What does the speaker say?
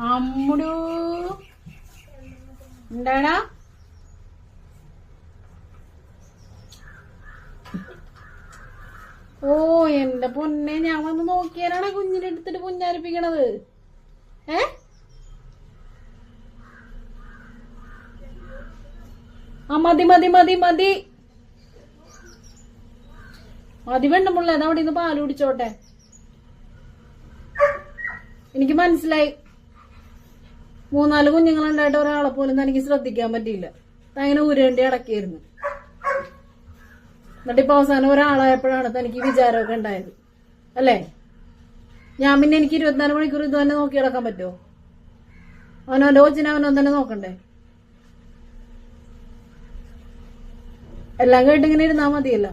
അമ്മുടു എന്താടാ? ഓ എന്റെ പൊന്നെ, ഞാൻ വന്ന് നോക്കിയാലാണ് കുഞ്ഞിനെ എടുത്തിട്ട് കുഞ്ഞാരിപ്പിക്കണത്. ആ മതി മതി മതി മതി മതി വേണ്ടമുള്ള അവിടെ നിന്ന് പാല് കുടിച്ചോട്ടെ. എനിക്ക് മനസ്സിലായി, 3-4 കുഞ്ഞുങ്ങളുണ്ടായിട്ട് ഒരാളെ പോലും തനിക്ക് ശ്രദ്ധിക്കാൻ പറ്റിയില്ല. അങ്ങനെ ഉരുണ്ടി അടക്കിയിരുന്നു. എന്നിട്ടിപ്പോ അവസാനം ഒരാളായപ്പോഴാണ് തനിക്ക് വിചാരമൊക്കെ ഉണ്ടായത് അല്ലേ? ഞാൻ പിന്നെ എനിക്ക് 24 മണിക്കൂർ ഇത് തന്നെ നോക്കി കിടക്കാൻ പറ്റുമോ? അവനവന്റെ കൊച്ചിനെ അവനവൻ തന്നെ നോക്കണ്ടേ? എല്ലാം കേട്ടിങ്ങനെ ഇരുന്നാ മതിയല്ലോ.